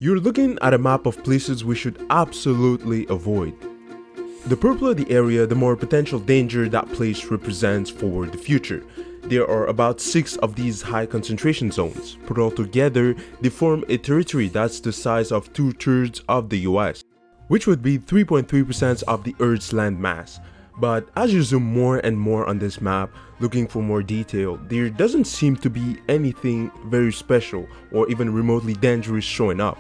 You're looking at a map of places we should absolutely avoid. The purpler the area, the more potential danger that place represents for the future. There are about 6 of these high concentration zones. Put all together, they form a territory that's the size of 2/3 of the US, which would be 3.3% of the Earth's land mass. But as you zoom more and more on this map, looking for more detail, there doesn't seem to be anything very special or even remotely dangerous showing up.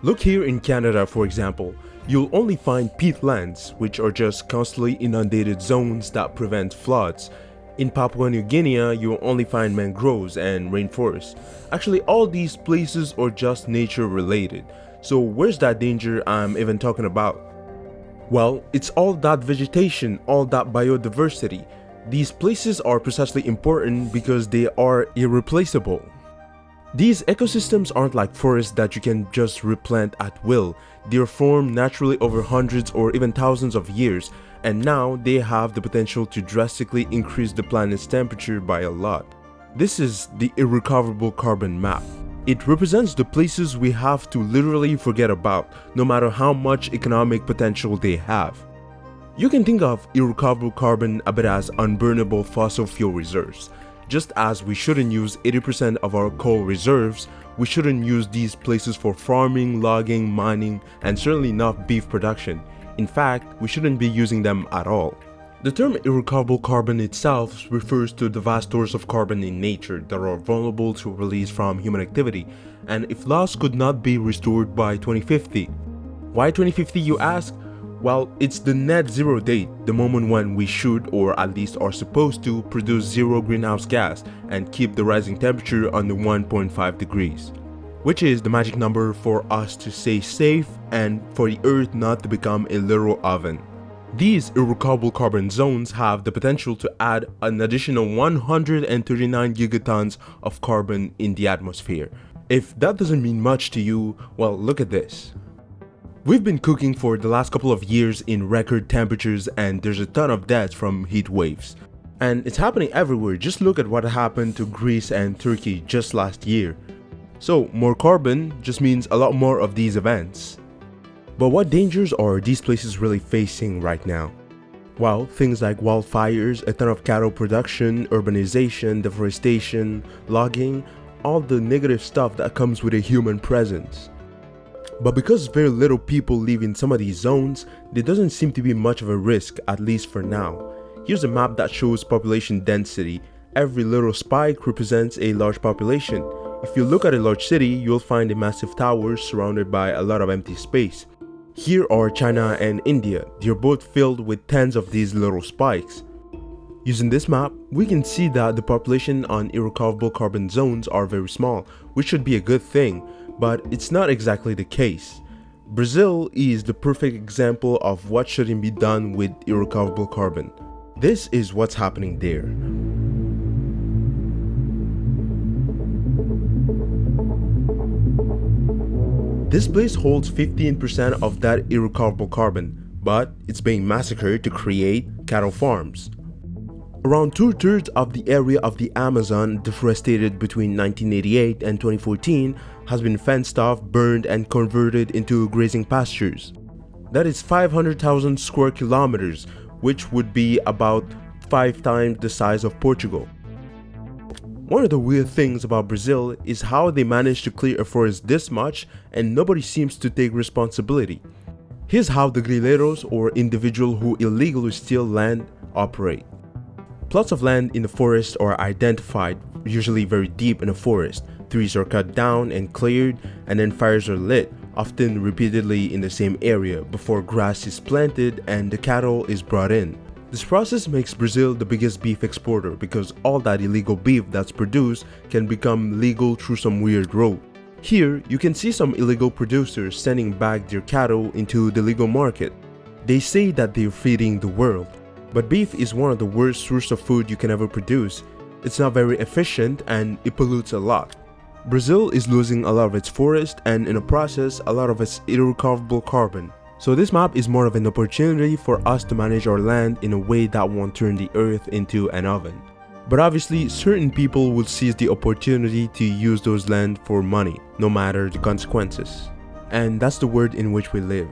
Look here in Canada, for example. You'll only find peatlands, which are just constantly inundated zones that prevent floods. In Papua New Guinea, you'll only find mangroves and rainforests. Actually, all these places are just nature related. So where's that danger I'm even talking about? Well, it's all that vegetation, all that biodiversity. These places are precisely important because they are irreplaceable. These ecosystems aren't like forests that you can just replant at will. They're formed naturally over hundreds or even thousands of years, and now they have the potential to drastically increase the planet's temperature by a lot. This is the irrecoverable carbon map. It represents the places we have to literally forget about, no matter how much economic potential they have. You can think of irrecoverable carbon a bit as unburnable fossil fuel reserves. Just as we shouldn't use 80% of our coal reserves, we shouldn't use these places for farming, logging, mining, and certainly not beef production. In fact, we shouldn't be using them at all. The term irrecoverable carbon itself refers to the vast stores of carbon in nature that are vulnerable to release from human activity, and if lost could not be restored by 2050. Why 2050, you ask? Well, it's the net zero date, the moment when we should, or at least are supposed to, produce zero greenhouse gas and keep the rising temperature under 1.5 degrees, which is the magic number for us to stay safe and for the Earth not to become a literal oven. These irrecoverable carbon zones have the potential to add an additional 139 gigatons of carbon in the atmosphere. If that doesn't mean much to you, well, look at this. We've been cooking for the last couple of years in record temperatures, and there's a ton of deaths from heat waves. And it's happening everywhere. Just look at what happened to Greece and Turkey just last year. So more carbon just means a lot more of these events. But what dangers are these places really facing right now? Well, things like wildfires, a ton of cattle production, urbanization, deforestation, logging, all the negative stuff that comes with a human presence. But because very little people live in some of these zones, there doesn't seem to be much of a risk, at least for now. Here's a map that shows population density. Every little spike represents a large population. If you look at a large city, you'll find a massive tower surrounded by a lot of empty space. Here are China and India. They're both filled with tens of these little spikes. Using this map, we can see that the population on irrecoverable carbon zones are very small, which should be a good thing. But it's not exactly the case. Brazil is the perfect example of what shouldn't be done with irrecoverable carbon. This is what's happening there. This place holds 15% of that irrecoverable carbon, but it's being massacred to create cattle farms. Around 2/3 of the area of the Amazon deforested between 1988 and 2014 has been fenced off, burned, and converted into grazing pastures. That is 500,000 square kilometers, which would be about 5 times the size of Portugal. One of the weird things about Brazil is how they managed to clear a forest this much and nobody seems to take responsibility. Here's how the grileiros, or individuals who illegally steal land, operate. Plots of land in the forest are identified, usually very deep in a forest. Trees are cut down and cleared, and then fires are lit, often repeatedly in the same area, before grass is planted and the cattle is brought in. This process makes Brazil the biggest beef exporter because all that illegal beef that's produced can become legal through some weird road. Here, you can see some illegal producers sending back their cattle into the legal market. They say that they're feeding the world. But beef is one of the worst sources of food you can ever produce. It's not very efficient and it pollutes a lot. Brazil is losing a lot of its forest and in the process a lot of its irrecoverable carbon. So this map is more of an opportunity for us to manage our land in a way that won't turn the earth into an oven. But obviously certain people will seize the opportunity to use those land for money, no matter the consequences. and that's the world in which we live.